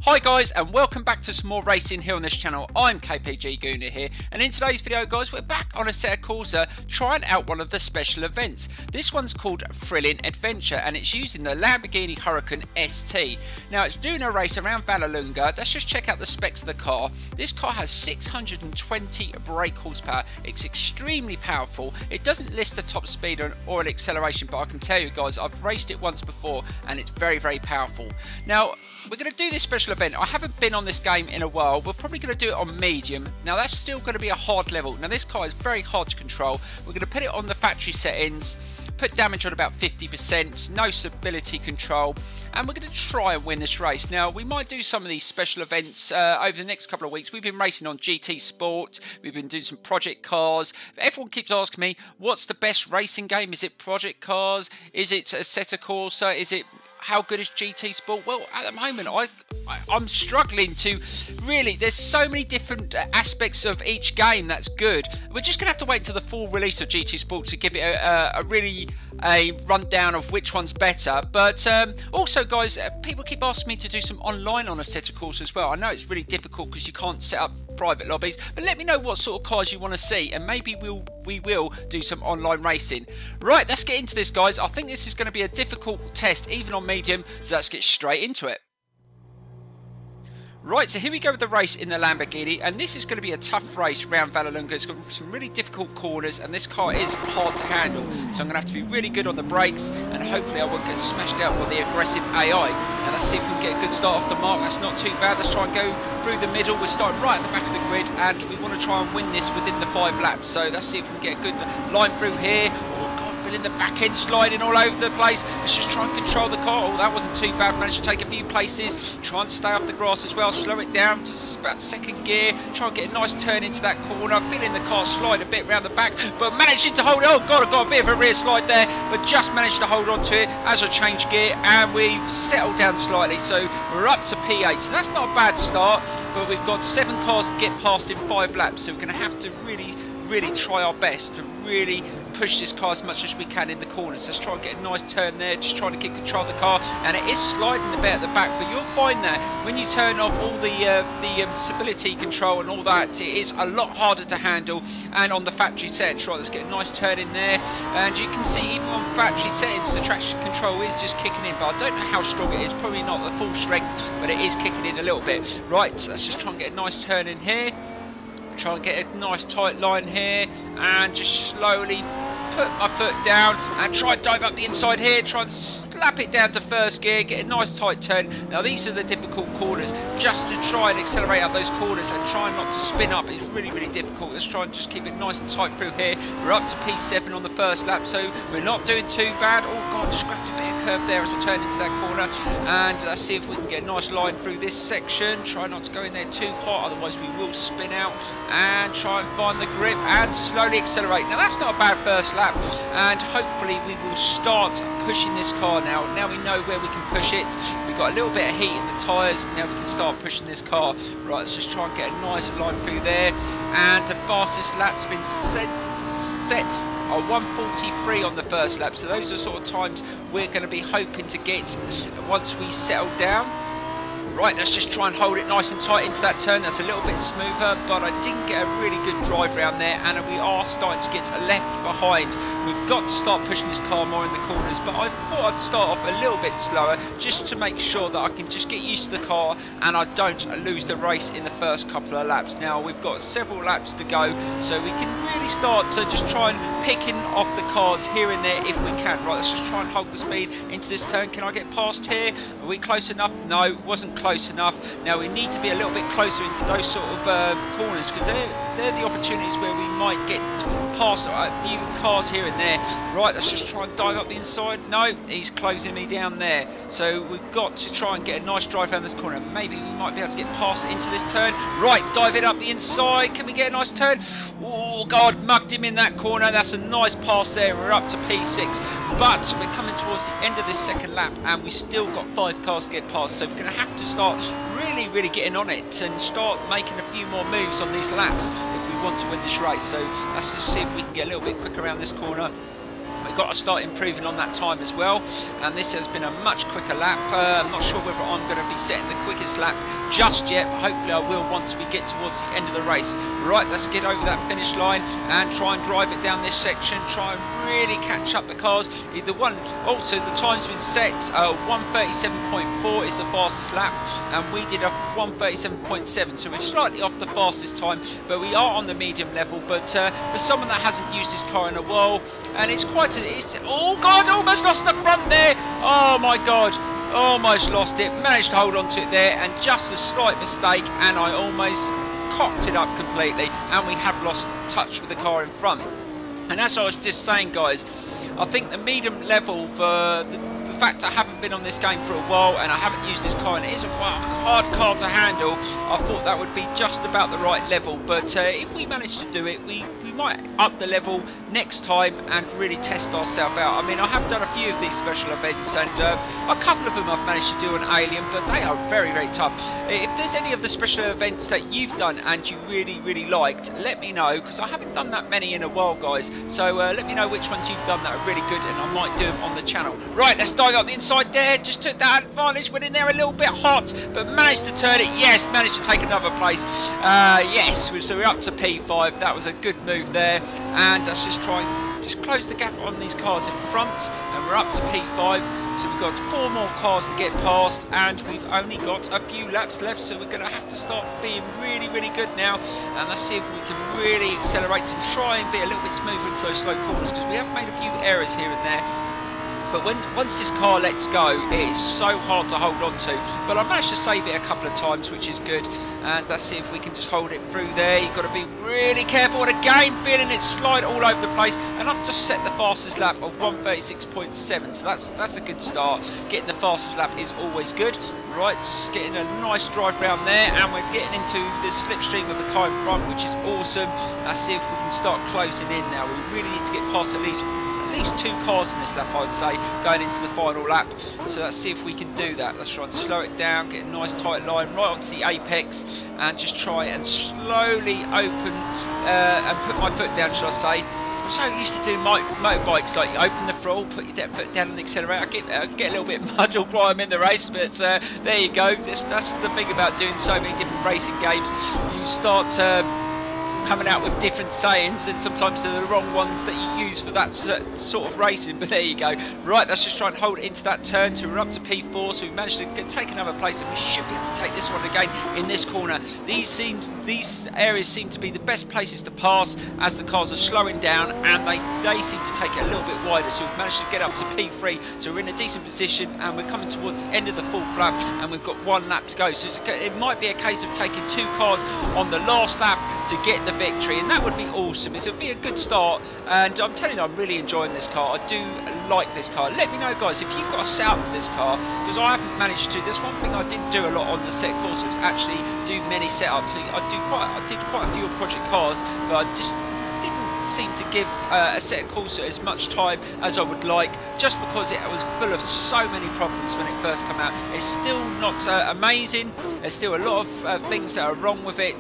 Hi guys, and welcome back to some more racing here on this channel. I'm KPG-GOONER here, and in today's video guys, we're back on Assetto Corsa trying out one of the special events. This one's called Thrilling Adventure and it's using the Lamborghini Huracan ST. Now it's doing a race around Vallelunga. Let's just check out the specs of the car. This car has 620 brake horsepower. It's extremely powerful. It doesn't list the top speed or an acceleration, but I can tell you guys, I've raced it once before and it's very powerful. Now we're going to do this special event. I haven't been on this game in a while. We're probably going to do it on medium. Now that's still going to be a hard level. Now this car is very hard to control. We're going to put it on the factory settings, put damage on about 50%, no stability control, and we're going to try and win this race. Now we might do some of these special events over the next couple of weeks. We've been racing on GT Sport, we've been doing some project cars. Everyone keeps asking me, what's the best racing game? Is it project cars? Is it Assetto Corsa? Is it how good is GT Sport? Well, at the moment, I'm struggling to really, there's so many different aspects of each game that's good. We're just going to have to wait until the full release of GT Sport to give it a rundown of which one's better. But also guys, people keep asking me to do some online on Assetto Corsa as well. I know it's really difficult because you can't set up private lobbies, but let me know what sort of cars you want to see and maybe we will do some online racing. Right, let's get into this guys. I think this is going to be a difficult test even on medium, so let's get straight into it. Right, so here we go with the race in the Lamborghini, and this is going to be a tough race around Vallelunga. It's got some really difficult corners, and this car is hard to handle. So I'm going to have to be really good on the brakes, and hopefully I won't get smashed out by the aggressive AI. Now let's see if we can get a good start off the mark. That's not too bad. Let's try and go through the middle. We're starting right at the back of the grid, and we want to try and win this within the 5 laps. So let's see if we can get a good line through here. In the back end, sliding all over the place. Let's just try and control the car. Oh, that wasn't too bad. Managed to take a few places. Try and stay off the grass as well. Slow it down to about second gear. Try and get a nice turn into that corner. Feeling the car slide a bit round the back, but managing to hold it. Oh god, I got a bit of a rear slide there, but just managed to hold on to it as I change gear, and we've settled down slightly. So we're up to P8. So that's not a bad start, but we've got 7 cars to get past in 5 laps. So we're going to have to really try our best to really push this car as much as we can in the corners. Let's try and get a nice turn there, just trying to keep control of the car, and it is sliding a bit at the back, but you'll find that when you turn off all the stability control and all that, it is a lot harder to handle. And on the factory settings, right, let's get a nice turn in there, and you can see even on factory settings the traction control is just kicking in, but I don't know how strong it is, probably not the full strength, but it is kicking in a little bit. Right, so let's just try and get a nice turn in here. Try and get a nice tight line here, and just slowly put my foot down and try and dive up the inside here, try and slap it down to first gear, get a nice tight turn. Now these are the difficult corners, just to try and accelerate up those corners and try not to spin up is really difficult. Let's try and just keep it nice and tight through here. We're up to P7 on the first lap, so we're not doing too bad. Oh god, just grabbed a bit of curve there as I turn into that corner, and let's see if we can get a nice line through this section. Try not to go in there too hot, otherwise we will spin out, and try and find the grip and slowly accelerate. Now that's not a bad first lap, and hopefully we will start pushing this car now. Now we know where we can push it. We've got a little bit of heat in the tyres, now we can start pushing this car. Right, let's just try and get a nice line through there, and the fastest lap's been set on 1:43 on the first lap, so those are sort of times we're going to be hoping to get once we settle down. Right, let's just try and hold it nice and tight into that turn. That's a little bit smoother, but I didn't get a really good drive around there, and we are starting to get left behind. We've got to start pushing this car more in the corners, but I thought I'd start off a little bit slower just to make sure that I can just get used to the car and I don't lose the race in the first couple of laps. Now we've got several laps to go, so we can really start to just try and picking off the cars here and there if we can. Right, let's just try and hold the speed into this turn. Can I get past here? Are we close enough? No, wasn't close enough. Now we need to be a little bit closer into those sort of corners, because they're the opportunities where we might get past a few cars here and there. Right, let's just try and dive up the inside. No, he's closing me down there, so we've got to try and get a nice drive down this corner. Maybe we might be able to get past into this turn. Right, dive it up the inside. Can we get a nice turn? Oh god, mugged him in that corner. That's a nice pass there. We're up to P6, but we're coming towards the end of this second lap and we still got 5 cars to get past, so we're going to have to start really getting on it and start making a few more moves on these laps if we want to win this race. So let's just see if we can get a little bit quicker around this corner. We've got to start improving on that time as well, and this has been a much quicker lap. I'm not sure whether I'm going to be setting the quickest lap just yet, but hopefully I will once we get towards the end of the race. Right, let's get over that finish line and try and drive it down this section, try and really catch up the cars. Also the time's been set, 1:37.4 is the fastest lap, and we did a 1:37.7, so we're slightly off the fastest time, but we are on the medium level. But for someone that hasn't used this car in a while, and it's quite oh god, almost lost the front there. Oh my god, almost lost it. Managed to hold on to it there, and just a slight mistake and I almost cocked it up completely, and we have lost touch with the car in front. And as I was just saying, guys, I think the medium level, for the fact I haven't been on this game for a while and I haven't used this car, and it is a quite hard car to handle, I thought that would be just about the right level. But if we manage to do it, we might up the level next time and really test ourselves out. I mean, I have done a few of these special events, and a couple of them I've managed to do an alien, but they are very, very tough. If there's any of the special events that you've done and you really, really liked, let me know, because I haven't done that many in a while, guys. So let me know which ones you've done that are really good, and I might do them on the channel. Right, let's dive up the inside there. Just took that advantage, went in there a little bit hot, but managed to turn it. Yes, managed to take another place. Yes, so we're up to P5. That was a good move there, and let's just try and just close the gap on these cars in front, and we're up to P5. So we've got 4 more cars to get past, and we've only got a few laps left, so we're going to have to start being really, really good now, and let's see if we can really accelerate and try and be a little bit smoother into those slow corners, because we have made a few errors here and there. But once this car lets go, it is so hard to hold on to. But I managed to save it a couple of times, which is good. And let's see if we can just hold it through there. You've got to be really careful. And again, feeling it slide all over the place. And I've just set the fastest lap of 1:36.7. So that's a good start. Getting the fastest lap is always good. Right, just getting a nice drive round there. And we're getting into the slipstream of the car in front, which is awesome. Let's see if we can start closing in now. We really need to get past at least 2 cars in this lap, I'd say, going into the final lap. So let's see if we can do that. Let's try and slow it down, get a nice tight line right onto the apex, and just try and slowly open and put my foot down, should I say. I'm so used to doing motorbikes, like you open the throttle, put your foot down on the accelerator. I get a little bit muddled while I'm in the race, but there you go. That's the thing about doing so many different racing games. You start coming out with different sayings, and sometimes they're the wrong ones that you use for that sort of racing, but there you go. Right, let's just try and hold it into that turn. So we're up to P4, so we managed to take another place, and we should be able to take this one again in this corner. These areas seem to be the best places to pass as the cars are slowing down, and they seem to take it a little bit wider. So we've managed to get up to P3, so we're in a decent position, and we're coming towards the end of the full lap, and we've got 1 lap to go. So it might be a case of taking 2 cars on the last lap to get the victory, and that would be awesome. It would be a good start, and I'm telling you, I'm really enjoying this car. I do like this car. Let me know, guys, if you've got a setup for this car, because I haven't managed to. There's one thing I didn't do a lot on the Assetto Corsa, is actually do many setups. I did quite a few project cars, but I just didn't seem to give Assetto Corsa as much time as I would like, just because it was full of so many problems when it first came out. It's still not amazing. There's still a lot of things that are wrong with it,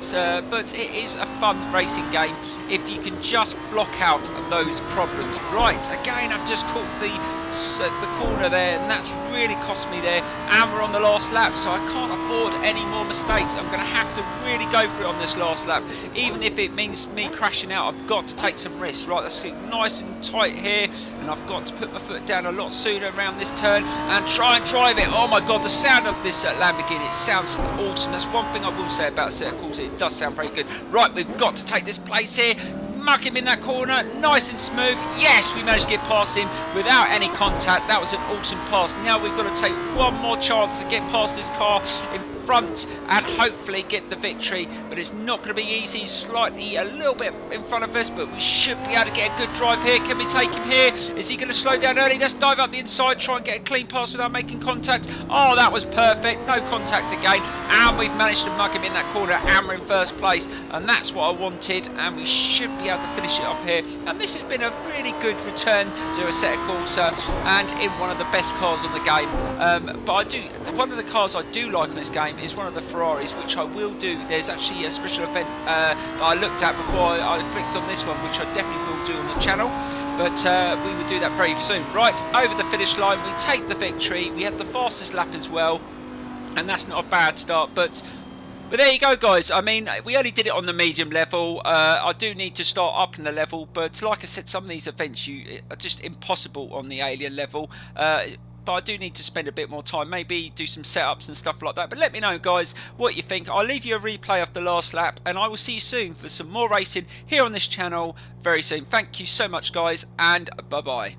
but it is a fun racing game if you can just block out those problems. Right, again, I've just caught the corner there, and that's really cost me there, and we're on the last lap, so I can't afford any more mistakes. I'm going to have to really go for it on this last lap, even if it means me crashing out. I've got to take some risks. Right, let's get nice and tight here, and I've got to put my foot down a lot sooner around this turn and try and drive it. Oh my god, the sound of this Lamborghini, it sounds awesome. That's one thing I will say about Assetto Corsa, it does sound very good. Right, we've got to take this place here. Muck him in that corner, nice and smooth. Yes, we managed to get past him without any contact. That was an awesome pass. Now we've got to take one more chance to get past this car in front and hopefully get the victory, but it's not going to be easy. Slightly a little bit in front of us, but we should be able to get a good drive here. Can we take him here? Is he going to slow down early? Let's dive up the inside, try and get a clean pass without making contact. Oh, that was perfect. No contact again, and we've managed to mug him in that corner, and we're in first place, and that's what I wanted, and we should be able to finish it off here. And this has been a really good return to Assetto Corsa, and in one of the best cars on the game. But one of the cars I do like in this game is one of the Ferraris, which I will do. There's actually a special event that I looked at before I clicked on this one, which I definitely will do on the channel. but we will do that very soon. Right, over the finish line, we take the victory. We had the fastest lap as well, and that's not a bad start, but there you go, guys. I mean, we only did it on the medium level. I do need to start up in the level, but like I said, some of these events are just impossible on the alien level. But I do need to spend a bit more time, maybe do some setups and stuff like that. But let me know, guys, what you think. I'll leave you a replay of the last lap, and I will see you soon for some more racing here on this channel very soon. Thank you so much, guys, and bye-bye.